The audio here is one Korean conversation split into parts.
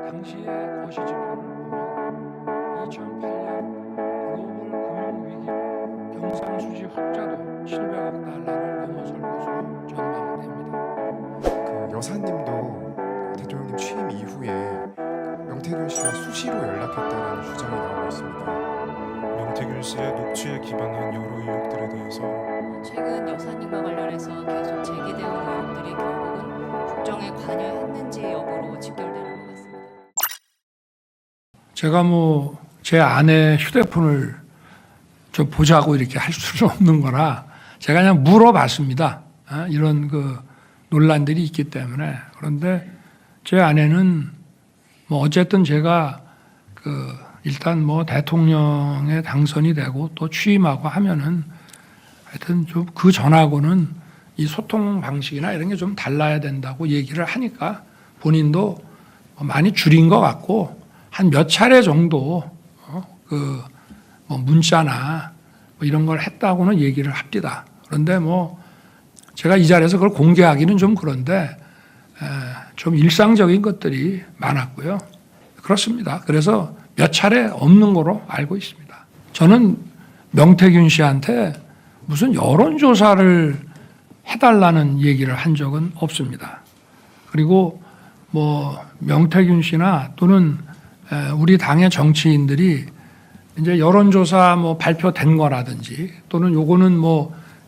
당시의 거시지표를 보면 2008년 글로벌 금융위기 경상수지 흑자도 700억 달러를 넘어설 것으로 전망됩니다. 그 여사님도 대통령님 취임 이후에 명태균 씨와 수시로 연락했다라는 주장이 나오고 있습니다. 명태균 씨의 녹취에 기반한 여러 의혹들에 대해서 최근 여사님과 관련해서 계속 제기되어 온 의혹들이 결국은 국정에 관여했는지 여부로 직결되는 것 같습니다. 제가 제 아내 휴대폰을 좀 보자고 이렇게 할 수는 없는 거라 제가 그냥 물어봤습니다. 이런 그 논란들이 있기 때문에. 그런데 제 아내는 어쨌든 제가 일단 대통령에 당선이 되고 또 취임하고 하면은 하여튼 좀 그 전하고는 이 소통 방식이나 이런 게 좀 달라야 된다고 얘기를 하니까 본인도 많이 줄인 것 같고 한 몇 차례 정도 문자나 이런 걸 했다고는 얘기를 합니다. 그런데 제가 이 자리에서 그걸 공개하기는 좀 그런데 좀 일상적인 것들이 많았고요. 그렇습니다. 그래서 몇 차례 없는 거로 알고 있습니다. 저는 명태균 씨한테 무슨 여론조사를 해달라는 얘기를 한 적은 없습니다. 그리고 명태균 씨나 또는 우리 당의 정치인들이 이제 여론조사 발표된 거라든지 또는 요거는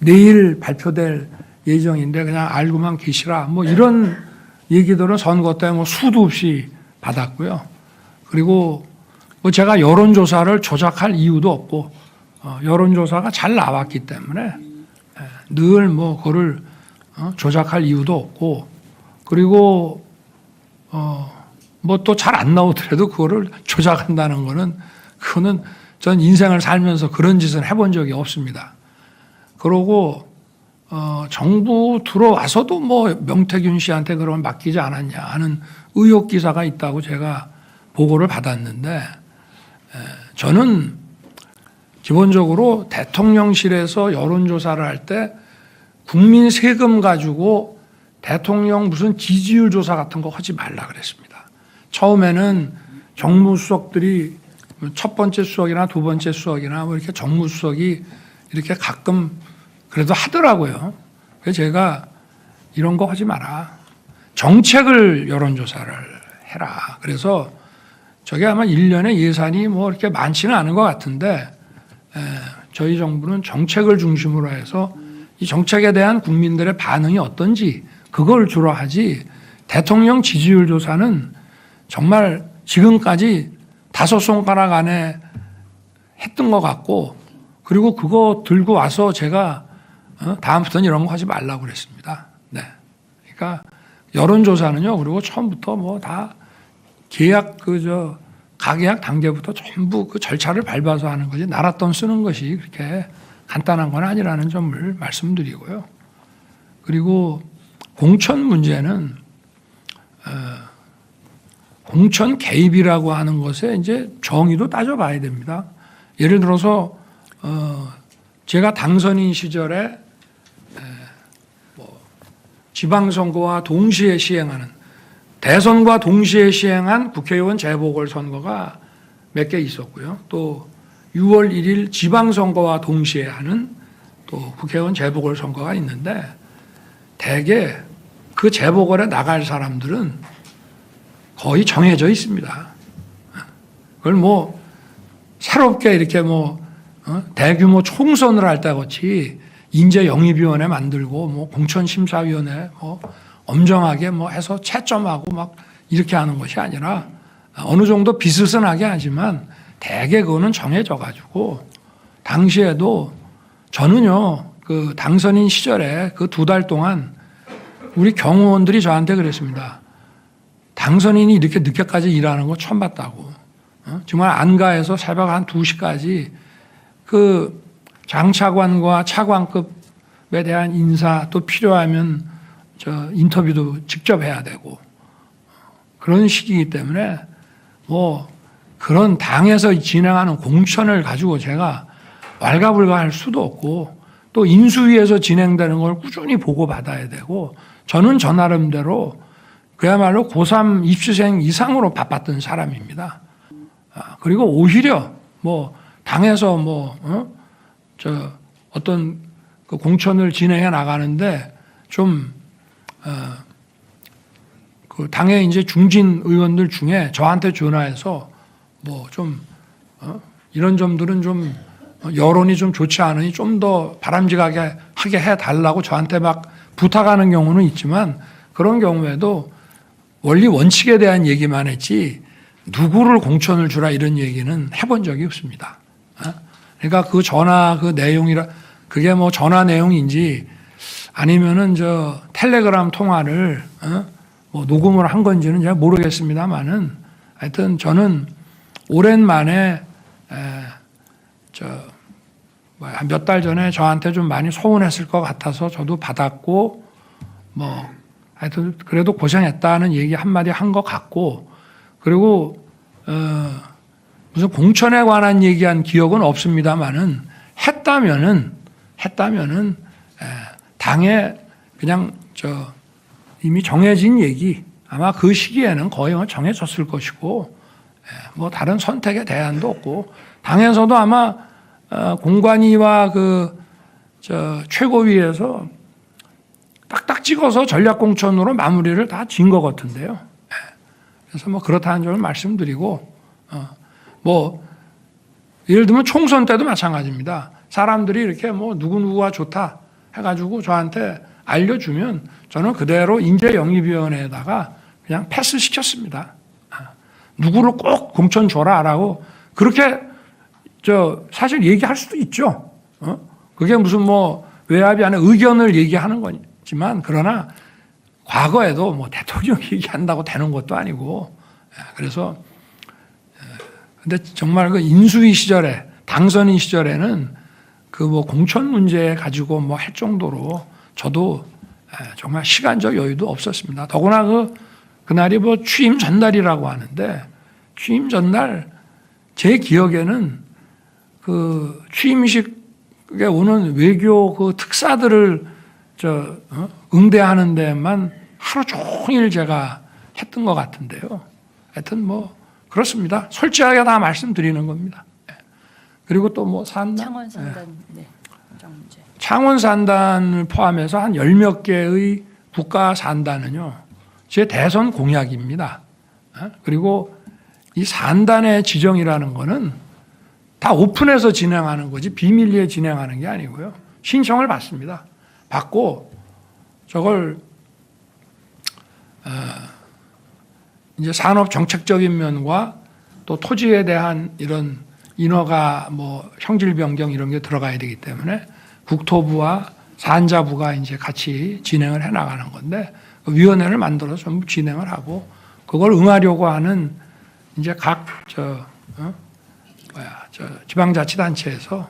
내일 발표될 예정인데 그냥 알고만 계시라 이런 얘기들은 선거 때 수도 없이 받았고요. 그리고 제가 여론조사를 조작할 이유도 없고 여론조사가 잘 나왔기 때문에 늘 그거를 조작할 이유도 없고 그리고 또 잘 안 나오더라도 그거를 조작한다는 거는 그거는 전 인생을 살면서 그런 짓은 해본 적이 없습니다. 그러고 정부 들어와서도 명태균 씨한테 그러면 맡기지 않았냐 하는 의혹 기사가 있다고 제가 보고를 받았는데 저는 기본적으로 대통령실에서 여론조사를 할 때 국민 세금 가지고 대통령 무슨 지지율 조사 같은 거 하지 말라 그랬습니다. 처음에는 정무수석들이 첫 번째 수석이나 두 번째 수석이나 이렇게 정무수석이 이렇게 가끔 그래도 하더라고요. 그래서 제가 이런 거 하지 마라. 정책을 여론조사를 해라. 그래서 저게 아마 1년에 예산이 이렇게 많지는 않은 것 같은데 저희 정부는 정책을 중심으로 해서 이 정책에 대한 국민들의 반응이 어떤지 그걸 주로 하지 대통령 지지율 조사는 정말 지금까지 5손가락 안에 했던 것 같고 그리고 그거 들고 와서 제가 다음부터는 이런 거 하지 말라고 그랬습니다. 네. 그러니까 여론조사는요. 그리고 처음부터 다 계약 가계약 단계부터 전부 그 절차를 밟아서 하는 거지 나라 돈 쓰는 것이 그렇게 간단한 건 아니라는 점을 말씀드리고요. 그리고 공천 문제는 공천 개입이라고 하는 것에 이제 정의도 따져봐야 됩니다. 예를 들어서 제가 당선인 시절에 지방선거와 동시에 시행하는 대선과 동시에 시행한 국회의원 재보궐선거가 몇 개 있었고요. 또 6월 1일 지방선거와 동시에 하는 또 국회의원 재보궐선거가 있는데 대개 그 재보궐에 나갈 사람들은 거의 정해져 있습니다. 그걸 새롭게 이렇게 대규모 총선을 할 때 같이 인재영입위원회 만들고 공천심사위원회 엄정하게 해서 채점하고 이렇게 하는 것이 아니라 어느 정도 비스슨하게 하지만 대개 그거는 정해져 가지고 당시에도 저는요 그 당선인 시절에 그 2달 동안 우리 경호원들이 저한테 그랬습니다. 당선인이 이렇게 늦게까지 일하는 거 처음 봤다고. 정말 안가에서 새벽 한 2시까지 그 장차관과 차관급에 대한 인사 또 필요하면 인터뷰도 직접 해야 되고 그런 시기이기 때문에 그런 당에서 진행하는 공천을 가지고 제가 왈가불가할 수도 없고 또 인수위에서 진행되는 걸 꾸준히 보고받아야 되고 저는 저 나름대로 그야말로 고3 입시생 이상으로 바빴던 사람입니다. 그리고 오히려 뭐 당에서 어떤 그 공천을 진행해 나가는데 좀 그 당의 이제 중진 의원들 중에 저한테 전화해서 뭐 좀 이런 점들은 좀 여론이 좀 좋지 않으니 좀 더 바람직하게 하게 해달라고 저한테 막 부탁하는 경우는 있지만 그런 경우에도 원리 원칙에 대한 얘기만 했지 누구를 공천을 주라 이런 얘기는 해본 적이 없습니다. 그러니까 그 전화 그 내용이라 그게 뭐 전화 내용인지 아니면은 저 텔레그램 통화를 뭐 녹음을 한 건지는 잘 모르겠습니다만은 하여튼 저는 오랜만에 한 몇 달 전에 저한테 좀 많이 소원했을 것 같아서 저도 받았고 뭐 하여튼 그래도 고생했다는 얘기 한마디 한 것 같고 그리고 무슨 공천에 관한 얘기한 기억은 없습니다만은 했다면은 당에 그냥 이미 정해진 얘기 아마 그 시기에는 거의 정해졌을 것이고 뭐 다른 선택의 대안도 없고 당에서도 아마 공관위와 최고위에서 딱딱 찍어서 전략공천으로 마무리를 다 지은 것 같은데요. 그래서 뭐 그렇다는 점을 말씀드리고 뭐 예를 들면 총선 때도 마찬가지입니다. 사람들이 이렇게 뭐 누구누구가 좋다 해가지고 저한테 알려주면 저는 그대로 인재영입위원회에다가 그냥 패스시켰습니다. 누구를 꼭 공천 줘라라고 그렇게 사실 얘기할 수도 있죠. 그게 무슨 뭐 외압이 아니라 의견을 얘기하는 거지만 그러나 과거에도 뭐 대통령 얘기한다고 되는 것도 아니고 그래서 근데 정말 그 인수위 시절에 당선인 시절에는 그 뭐 공천 문제 가지고 뭐 할 정도로 저도 정말 시간적 여유도 없었습니다. 더구나 그날이 뭐 취임 전날이라고 하는데 취임 전날 제 기억에는 그 취임식에 오는 외교 그 특사들을 응대하는 데만 하루 종일 제가 했던 것 같은데요. 하여튼 뭐 그렇습니다. 솔직하게 다 말씀드리는 겁니다. 그리고 또 뭐 산단 창원 산단 문제. 창원 산단을 포함해서 한 10몇 개의 국가 산단은요. 제 대선 공약입니다. 그리고 이 산단의 지정이라는 거는 다 오픈해서 진행하는 거지 비밀리에 진행하는 게 아니고요. 신청을 받습니다. 받고 저걸 이제 산업 정책적인 면과 또 토지에 대한 이런 인허가 뭐 형질 변경 이런 게 들어가야 되기 때문에 국토부와 산자부가 이제 같이 진행을 해 나가는 건데 위원회를 만들어서 전부 진행을 하고 그걸 응하려고 하는 이제 각 지방자치단체에서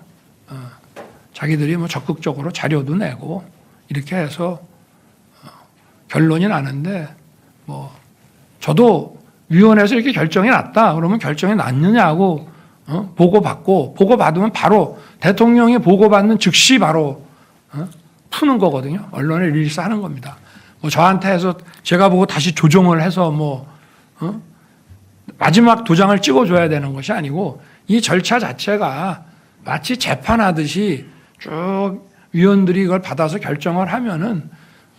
자기들이 뭐 적극적으로 자료도 내고 이렇게 해서 결론이 나는데 뭐 저도 위원회에서 이렇게 결정이 났다 그러면 결정이 났느냐고 보고받고 보고받으면 바로 대통령이 보고받는 즉시 바로 푸는 거거든요. 언론에 릴리스하는 겁니다. 뭐 저한테 해서 제가 보고 다시 조정을 해서 뭐 마지막 도장을 찍어줘야 되는 것이 아니고 이 절차 자체가 마치 재판하듯이 쭉 위원들이 이걸 받아서 결정을 하면은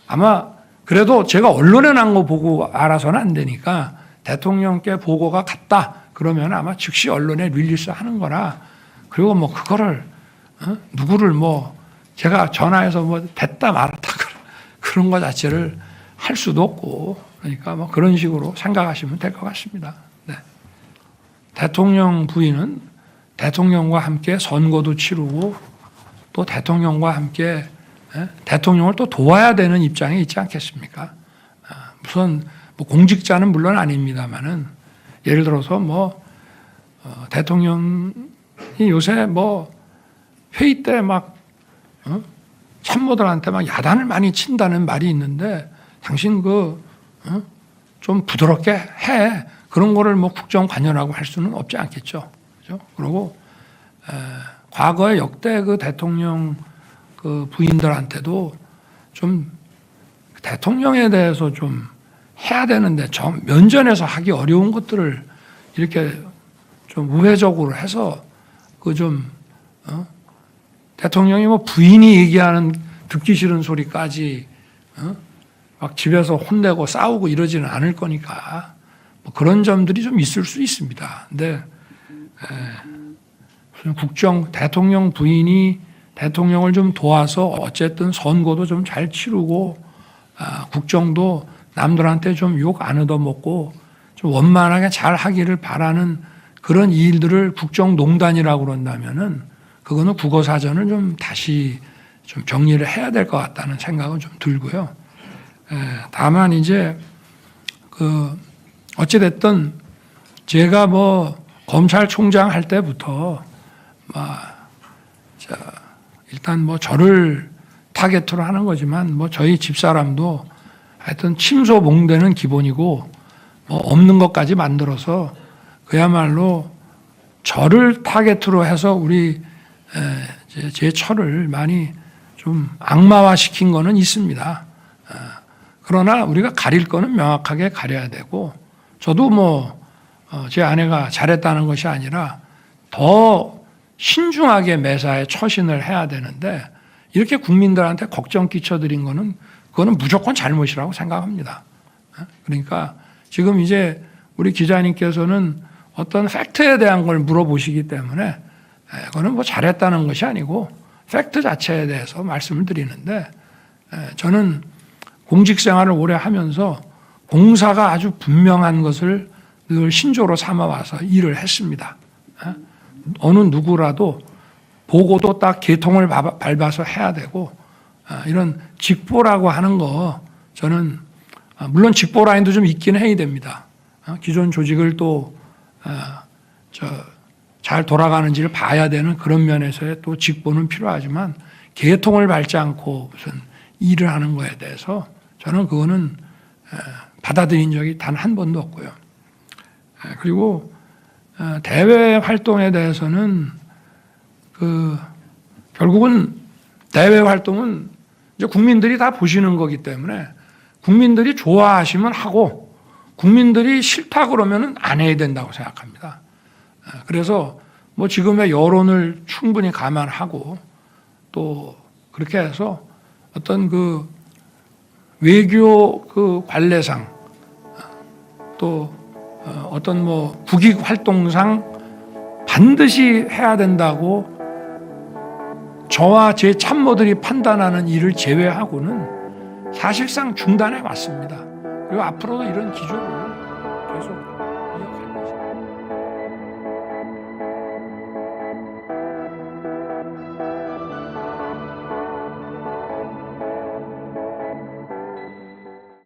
아마 그래도 제가 언론에 난 거 보고 알아서는 안 되니까 대통령께 보고가 갔다 그러면 아마 즉시 언론에 릴리스 하는 거라 그리고 뭐 그거를 누구를 뭐 제가 전화해서 뭐 됐다 말았다 그런 거 자체를 할 수도 없고 그러니까 뭐 그런 식으로 생각하시면 될 것 같습니다. 네. 대통령 부인은 대통령과 함께 선거도 치르고 또 대통령과 함께 대통령을 또 도와야 되는 입장에 있지 않겠습니까? 무슨 뭐 공직자는 물론 아닙니다만은 예를 들어서 뭐 대통령이 요새 뭐 회의 때 막 참모들한테 막 야단을 많이 친다는 말이 있는데 당신 좀 부드럽게 해 그런 거를 뭐 국정관여라고 할 수는 없지 않겠죠. 그죠? 그리고 과거에 역대 그 대통령 그 부인들한테도 좀 대통령에 대해서 좀 해야 되는데 좀 면전에서 하기 어려운 것들을 이렇게 좀 우회적으로 해서 대통령이 뭐 부인이 얘기하는 듣기 싫은 소리까지 막 집에서 혼내고 싸우고 이러지는 않을 거니까 뭐 그런 점들이 좀 있을 수 있습니다. 근데 대통령 부인이 대통령을 좀 도와서 어쨌든 선거도 좀 잘 치르고 국정도 남들한테 좀 욕 안 얻어먹고 좀 원만하게 잘 하기를 바라는 그런 일들을 국정농단이라고 그런다면은 그거는 국어사전을 좀 다시 좀 정리를 해야 될 것 같다는 생각은 좀 들고요. 다만 이제 어찌됐든 제가 뭐 검찰총장 할 때부터 일단 뭐 저를 타겟으로 하는 거지만 뭐 저희 집사람도 하여튼 침소봉대는 기본이고 뭐 없는 것까지 만들어서 그야말로 저를 타겟으로 해서 제 처를 많이 좀 악마화 시킨 거는 있습니다. 그러나 우리가 가릴 거는 명확하게 가려야 되고 저도 뭐 제 아내가 잘했다는 것이 아니라 더 신중하게 매사에 처신을 해야 되는데 이렇게 국민들한테 걱정 끼쳐드린 거는 그거는 무조건 잘못이라고 생각합니다. 그러니까 지금 이제 우리 기자님께서는 어떤 팩트에 대한 걸 물어보시기 때문에 그거는 뭐 잘했다는 것이 아니고 팩트 자체에 대해서 말씀을 드리는데 저는 공직 생활을 오래 하면서 공사가 아주 분명한 것을 늘 신조로 삼아와서 일을 했습니다. 어느 누구라도 보고도 딱 계통을 밟아서 해야 되고 이런 직보라고 하는 거 저는 물론 직보 라인도 좀 있긴 해야 됩니다. 기존 조직을 또 잘 돌아가는지를 봐야 되는 그런 면에서의 또 직보는 필요하지만 계통을 밟지 않고 무슨 일을 하는 거에 대해서 저는 그거는 받아들인 적이 단 한 번도 없고요. 그리고 대외 활동에 대해서는 결국은 대외 활동은 이제 국민들이 다 보시는 거기 때문에 국민들이 좋아하시면 하고 국민들이 싫다 그러면은 안 해야 된다고 생각합니다. 그래서 뭐 지금의 여론을 충분히 감안하고 또 그렇게 해서 어떤 외교 관례상 또 어떤 뭐 국익 활동상 반드시 해야 된다고 저와 제 참모들이 판단하는 일을 제외하고는 사실상 중단해 왔습니다. 그리고 앞으로도 이런 기조를 계속 이어갈 것입니다.